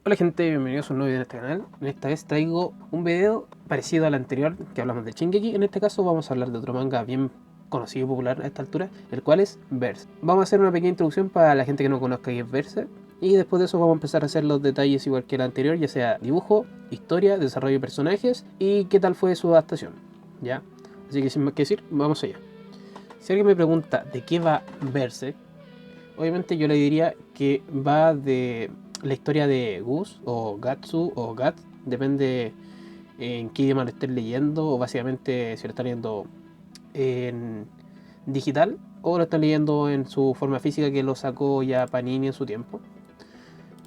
Hola gente, bienvenidos a un nuevo video en este canal. En esta vez traigo un video parecido al anterior que hablamos de Shingeki. En este caso vamos a hablar de otro manga bien conocido y popular a esta altura, el cual es Berserk. Vamos a hacer una pequeña introducción para la gente que no conozca qué es Berserk, y después de eso vamos a empezar a hacer los detalles igual que el anterior, ya sea dibujo, historia, desarrollo de personajes y qué tal fue su adaptación. ¿Ya? Así que sin más que decir, vamos allá. Si alguien me pregunta de qué va Berserk, obviamente yo le diría que va de la historia de Gus o Gatsu o Gat, depende en qué idioma lo estés leyendo, o básicamente si lo estás leyendo en digital o lo estás leyendo en su forma física que lo sacó ya Panini en su tiempo,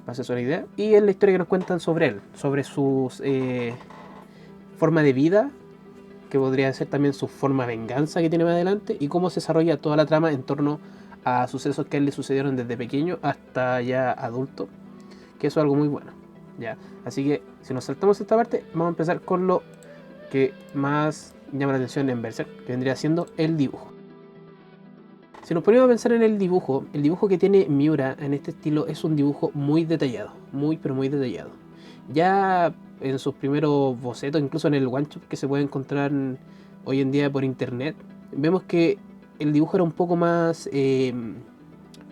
para hacerse una idea. Y es la historia que nos cuentan sobre él, sobre su forma de vida, que podría ser también su forma de venganza que tiene más adelante, y cómo se desarrolla toda la trama en torno a sucesos que a él le sucedieron desde pequeño hasta ya adulto, que eso es algo muy bueno. ¿Ya? Así que si nos saltamos esta parte, vamos a empezar con lo que más llama la atención en Berserk, que vendría siendo el dibujo. Si nos ponemos a pensar en el dibujo que tiene Miura en este estilo es un dibujo muy detallado, muy pero muy detallado. Ya en sus primeros bocetos, incluso en el one shot que se puede encontrar hoy en día por internet, vemos que el dibujo era un poco más,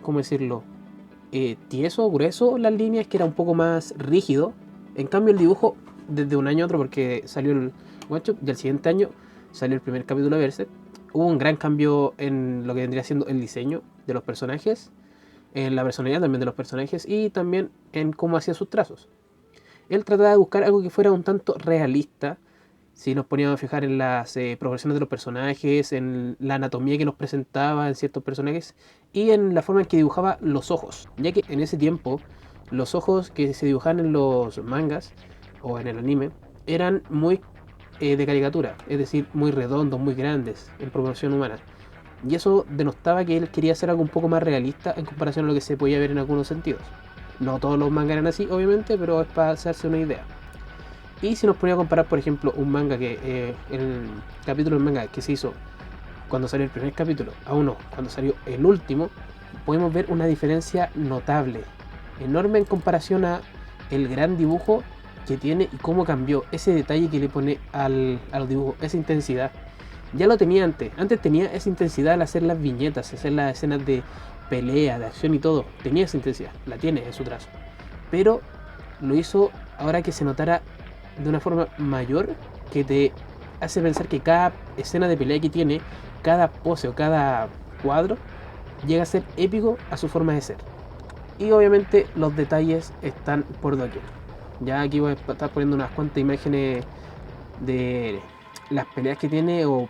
¿cómo decirlo? Tieso, grueso las líneas, que era un poco más rígido. En cambio el dibujo, desde un año a otro, porque salió el one shot y al siguiente año salió el primer capítulo de Berserk, hubo un gran cambio en lo que vendría siendo el diseño de los personajes, en la personalidad también de los personajes y también en cómo hacía sus trazos. Él trataba de buscar algo que fuera un tanto realista. Si nos poníamos a fijar en las proporciones de los personajes, en la anatomía que nos presentaba en ciertos personajes y en la forma en que dibujaba los ojos, ya que en ese tiempo los ojos que se dibujaban en los mangas o en el anime eran muy de caricatura, es decir, muy redondos, muy grandes en proporción humana. Y eso denotaba que él quería hacer algo un poco más realista en comparación a lo que se podía ver en algunos sentidos. No todos los mangas eran así, obviamente, pero es para hacerse una idea. Y si nos ponía a comparar, por ejemplo, un manga que, el capítulo del manga que se hizo cuando salió el primer capítulo a uno cuando salió el último, podemos ver una diferencia notable, enorme en comparación a el gran dibujo que tiene y cómo cambió ese detalle que le pone al dibujo, esa intensidad. Ya lo tenía antes, antes tenía esa intensidad al hacer las viñetas, hacer las escenas de pelea, de acción y todo, tenía esa intensidad, la tiene en su trazo, pero lo hizo ahora que se notara de una forma mayor, que te hace pensar que cada escena de pelea que tiene, cada pose o cada cuadro, llega a ser épico a su forma de ser. Y obviamente los detalles están por doquier. Ya aquí voy a estar poniendo unas cuantas imágenes de las peleas que tiene o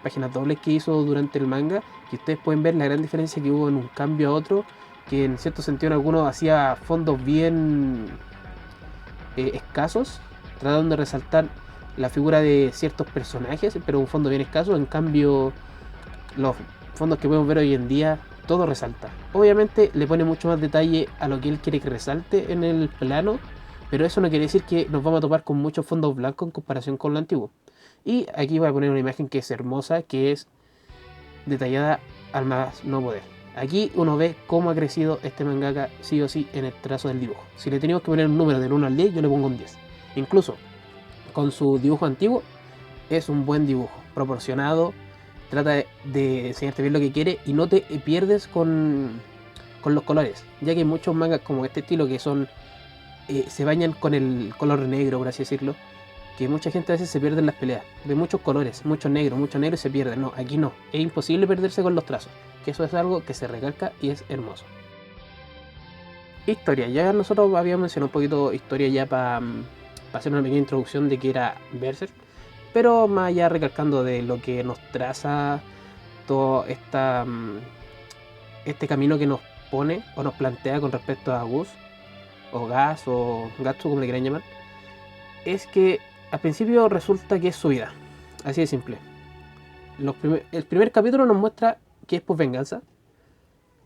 páginas dobles que hizo durante el manga, que ustedes pueden ver la gran diferencia que hubo en un cambio a otro, que en cierto sentido en algunos hacía fondos bien escasos, tratando de resaltar la figura de ciertos personajes, pero un fondo bien escaso. En cambio, los fondos que podemos ver hoy en día, todo resalta. Obviamente le pone mucho más detalle a lo que él quiere que resalte en el plano, pero eso no quiere decir que nos vamos a topar con muchos fondos blancos en comparación con lo antiguo. Y aquí voy a poner una imagen que es hermosa, que es detallada al más no poder. Aquí uno ve cómo ha crecido este mangaka sí o sí en el trazo del dibujo. Si le teníamos que poner un número del 1 al 10, yo le pongo un 10. Incluso con su dibujo antiguo, es un buen dibujo, proporcionado, trata de enseñarte bien lo que quiere y no te pierdes con los colores, ya que hay muchos mangas como este estilo que son se bañan con el color negro, por así decirlo, que mucha gente a veces se pierde en las peleas, ve muchos colores, mucho negro y se pierde. No, aquí no, es imposible perderse con los trazos, que eso es algo que se recalca y es hermoso. Historia, ya nosotros habíamos mencionado un poquito historia ya para hacer una pequeña introducción de qué era Berserk, pero más allá recalcando de lo que nos traza todo este camino que nos pone o nos plantea con respecto a Gus o Gas o Gatsu, como le quieran llamar, es que al principio resulta que es su vida, así de simple. El primer capítulo nos muestra que es por venganza.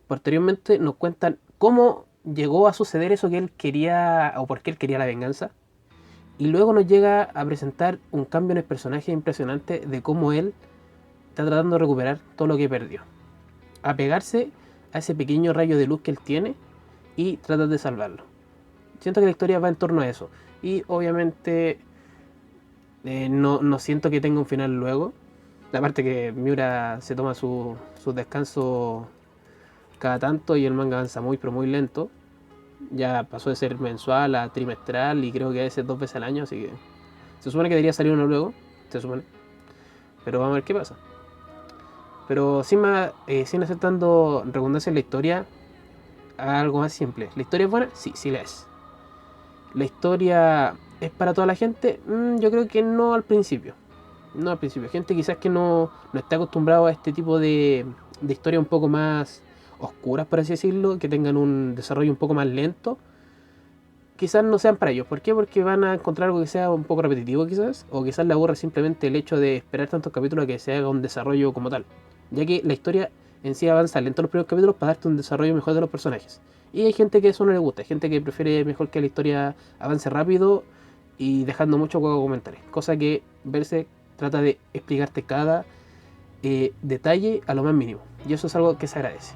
Posteriormente nos cuentan cómo llegó a suceder eso que él quería o por qué él quería la venganza. Y luego nos llega a presentar un cambio en el personaje impresionante de cómo él está tratando de recuperar todo lo que perdió. A pegarse a ese pequeño rayo de luz que él tiene y tratar de salvarlo. Siento que la historia va en torno a eso. Y obviamente no siento que tenga un final luego. Aparte que Miura se toma sus descansos cada tanto y el manga avanza muy pero muy lento. Ya pasó de ser mensual a trimestral y creo que a veces 2 veces al año, así que se supone que debería salir uno luego, se supone. Pero vamos a ver qué pasa. Pero sin hacer tanto redundancia en la historia, algo más simple. ¿La historia es buena? Sí, sí la es. ¿La historia es para toda la gente? Yo creo que no al principio. No al principio. Gente quizás que no está acostumbrado a este tipo de historia un poco más oscuras, por así decirlo, que tengan un desarrollo un poco más lento, quizás no sean para ellos. ¿Por qué? Porque van a encontrar algo que sea un poco repetitivo quizás, o quizás le aburra simplemente el hecho de esperar tantos capítulos a que se haga un desarrollo como tal, ya que la historia en sí avanza lento en los primeros capítulos para darte un desarrollo mejor de los personajes. Y hay gente que eso no le gusta, hay gente que prefiere mejor que la historia avance rápido y dejando mucho juego comentarios, cosa que Verse trata de explicarte cada detalle a lo más mínimo, y eso es algo que se agradece.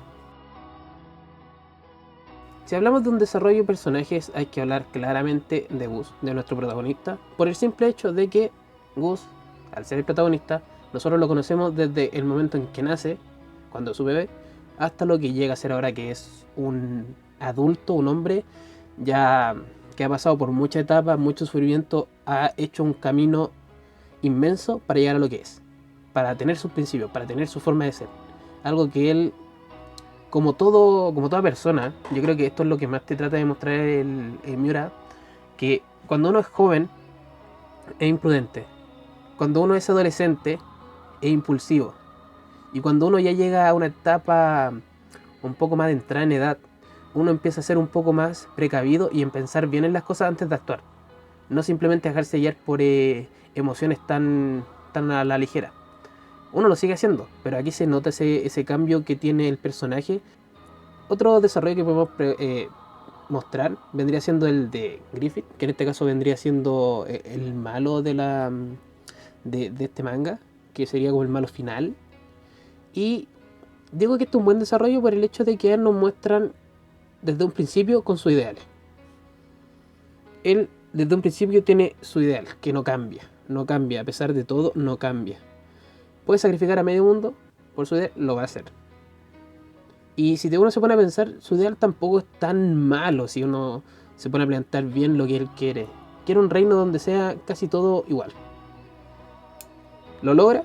Si hablamos de un desarrollo de personajes, hay que hablar claramente de Gus, de nuestro protagonista, por el simple hecho de que Gus, al ser el protagonista, nosotros lo conocemos desde el momento en que nace, cuando es su bebé, hasta lo que llega a ser ahora, que es un adulto, un hombre, ya que ha pasado por muchas etapas, mucho sufrimiento, ha hecho un camino inmenso para llegar a lo que es, para tener sus principios, para tener su forma de ser. Algo que él, como toda persona, yo creo que esto es lo que más te trata de mostrar el Miura, que cuando uno es joven es imprudente, cuando uno es adolescente es impulsivo, y cuando uno ya llega a una etapa un poco más de entrada en edad, uno empieza a ser un poco más precavido y en pensar bien en las cosas antes de actuar, no simplemente dejarse guiar por emociones tan a la ligera. Uno lo sigue haciendo, pero aquí se nota ese cambio que tiene el personaje. Otro desarrollo que podemos mostrar vendría siendo el de Griffith, que en este caso vendría siendo el malo de este manga, que sería como el malo final. Y digo que esto es un buen desarrollo por el hecho de que él nos muestran desde un principio con sus ideales. Él desde un principio tiene su ideal, que no cambia, a pesar de todo, no cambia. Puede sacrificar a medio mundo por su ideal, lo va a hacer. Y si uno se pone a pensar, su ideal tampoco es tan malo si uno se pone a plantear bien lo que él quiere. Quiere un reino donde sea casi todo igual. ¿Lo logra?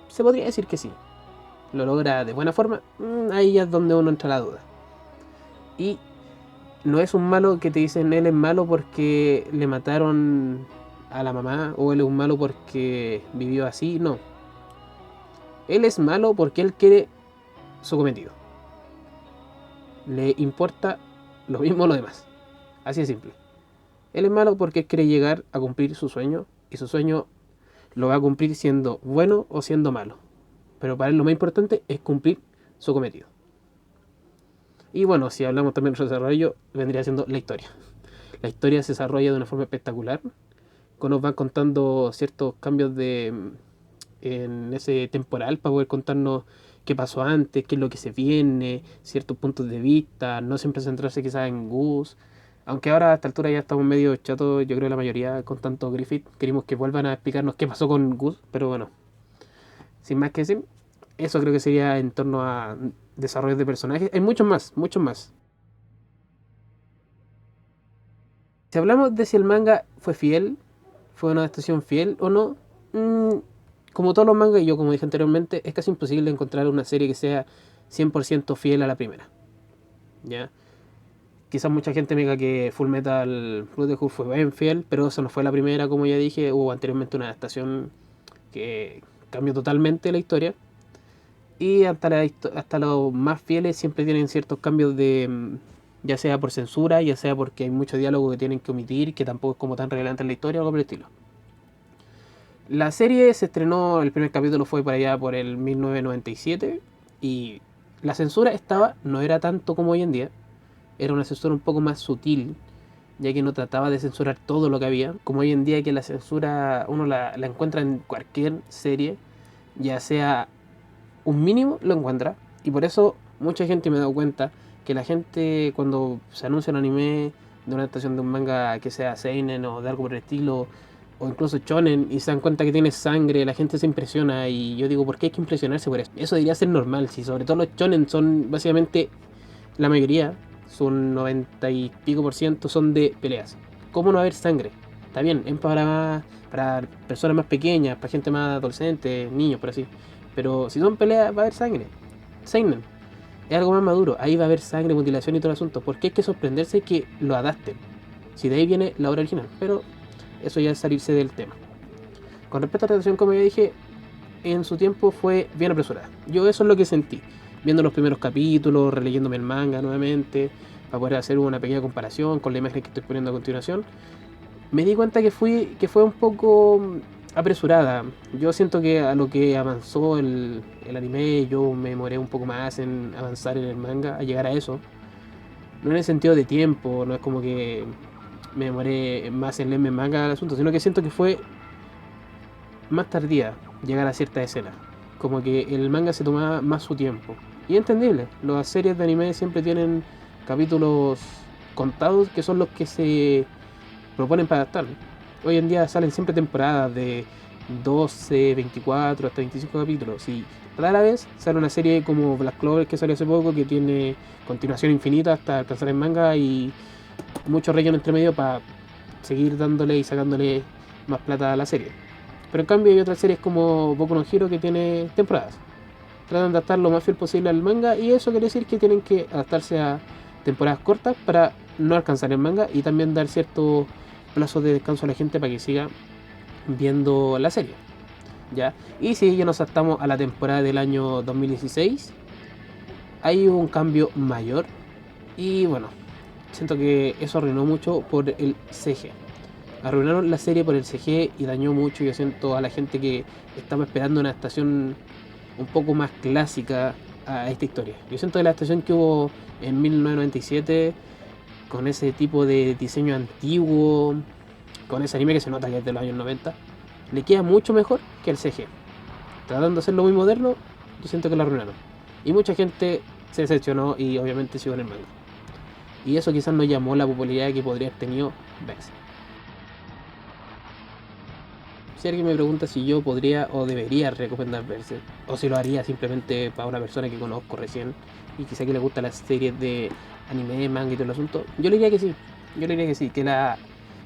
Se podría decir que sí. ¿Lo logra de buena forma? Ahí es donde uno entra a la duda. Y no es un malo que te dicen él es malo porque le mataron a la mamá, o él es un malo porque vivió así. No. Él es malo porque él quiere su cometido. Le importa lo mismo lo demás. Así de simple. Él es malo porque quiere llegar a cumplir su sueño, y su sueño lo va a cumplir siendo bueno o siendo malo. Pero para él lo más importante es cumplir su cometido. Y bueno, si hablamos también de desarrollo, vendría siendo la historia. La historia se desarrolla de una forma espectacular. Nos van contando ciertos cambios en ese temporal para poder contarnos qué pasó antes, qué es lo que se viene, ciertos puntos de vista, no siempre centrarse quizás en Gus. Aunque ahora a esta altura ya estamos medio chatos, yo creo la mayoría con tanto Griffith. Queremos que vuelvan a explicarnos qué pasó con Gus, pero bueno, sin más que decir, eso creo que sería en torno a desarrollos de personajes. Hay muchos más, muchos más. Si hablamos de si el manga fue fiel, fue una adaptación fiel o no, como todos los mangas, y yo como dije anteriormente, es casi imposible encontrar una serie que sea 100% fiel a la primera. ¿Ya? Quizás mucha gente me diga que Full Metal Brotherhood fue bien fiel, pero eso no fue la primera, como ya dije. Hubo anteriormente una adaptación que cambió totalmente la historia. Y hasta los más fieles siempre tienen ciertos cambios ya sea por censura, ya sea porque hay mucho diálogo que tienen que omitir, que tampoco es como tan relevante en la historia o algo por el estilo. La serie se estrenó, el primer capítulo fue por allá por el 1997, y la censura no era tanto como hoy en día, era una censura un poco más sutil, ya que no trataba de censurar todo lo que había, como hoy en día que la censura uno la encuentra en cualquier serie, ya sea un mínimo lo encuentra, y por eso mucha gente me ha dado cuenta que la gente cuando se anuncia un anime de una adaptación de un manga que sea seinen o de algo por el estilo, o incluso shonen, y se dan cuenta que tiene sangre, la gente se impresiona, y yo digo, ¿por qué hay que impresionarse por eso? Eso debería ser normal, si sobre todo los shonen son básicamente, la mayoría, son 90 y pico por ciento, son de peleas. ¿Cómo no haber sangre? Está bien, es para personas más pequeñas, para gente más adolescente, niños, por así. Pero si son peleas, va a haber sangre. Seinen es algo más maduro, ahí va a haber sangre, mutilación y todo el asunto. ¿Por qué hay que sorprenderse que lo adapten? Si de ahí viene la obra original, pero eso ya es salirse del tema. Con respecto a la adaptación, como ya dije, en su tiempo fue bien apresurada. Yo eso es lo que sentí, viendo los primeros capítulos, releyéndome el manga nuevamente, para poder hacer una pequeña comparación con la imagen que estoy poniendo a continuación. Me di cuenta que fue un poco apresurada. Yo siento que a lo que avanzó el anime, yo me demoré un poco más en avanzar en el manga, a llegar a eso. No en el sentido de tiempo, no es como que me demoré más en leerme el manga al asunto, sino que siento que fue más tardía llegar a cierta escena. Como que el manga se tomaba más su tiempo. Y es entendible, las series de anime siempre tienen capítulos contados que son los que se proponen para adaptar. Hoy en día salen siempre temporadas de 12, 24, hasta 25 capítulos. Y rara vez sale una serie como Black Clover que salió hace poco, que tiene continuación infinita hasta alcanzar el manga y mucho relleno entre medio para seguir dándole y sacándole más plata a la serie. Pero en cambio hay otras series como Boku no Hero que tiene temporadas. Tratan de adaptar lo más fiel posible al manga, y eso quiere decir que tienen que adaptarse a temporadas cortas para no alcanzar el manga y también dar ciertos plazos de descanso a la gente para que siga viendo la serie. ¿Ya? Y si ya nos saltamos a la temporada del año 2016, hay un cambio mayor y bueno, siento que eso arruinó mucho por el CG. Arruinaron la serie por el CG y dañó mucho, yo siento, a la gente que estaba esperando una estación un poco más clásica a esta historia. Yo siento que la estación que hubo en 1997, con ese tipo de diseño antiguo, con ese anime que se nota que es de los años 90, le queda mucho mejor que el CG. Tratando de hacerlo muy moderno, yo siento que lo arruinaron. Y mucha gente se decepcionó y obviamente siguió en el manga. Y eso quizás no llamó la popularidad que podría haber tenido Berserk. Si alguien me pregunta si yo podría o debería recomendar Berserk, o si lo haría simplemente para una persona que conozco recién y quizá que le gusta las series de anime, manga y todo el asunto, yo le diría que sí. Yo le diría que sí, que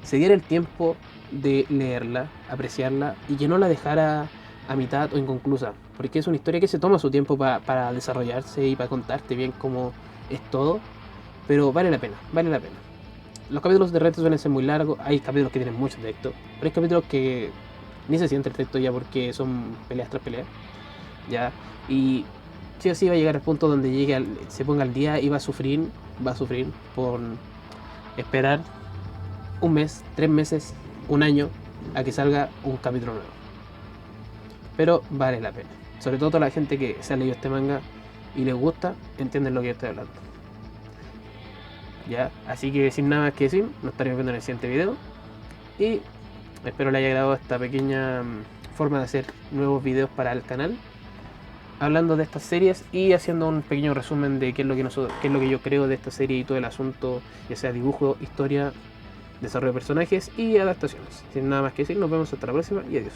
se diera el tiempo de leerla, apreciarla y que no la dejara a mitad o inconclusa, porque es una historia que se toma su tiempo para desarrollarse y para contarte bien cómo es todo, pero vale la pena, vale la pena. Los capítulos de reto suelen ser muy largos, hay capítulos que tienen mucho texto, pero hay capítulos que ni se siente el texto ya porque son peleas tras peleas, ya, y sí o sí va a llegar al punto donde se ponga al día y va a sufrir por esperar un mes, 3 meses, un año a que salga un capítulo nuevo. Pero vale la pena. Sobre todo toda la gente que se ha leído este manga y les gusta, entienden lo que yo estoy hablando. Ya, así que sin nada más que decir, nos estaremos viendo en el siguiente video. Y espero les haya agradado esta pequeña forma de hacer nuevos videos para el canal, hablando de estas series y haciendo un pequeño resumen de qué es lo que yo creo de esta serie y todo el asunto, ya sea dibujo, historia, desarrollo de personajes y adaptaciones. Sin nada más que decir, nos vemos hasta la próxima y adiós.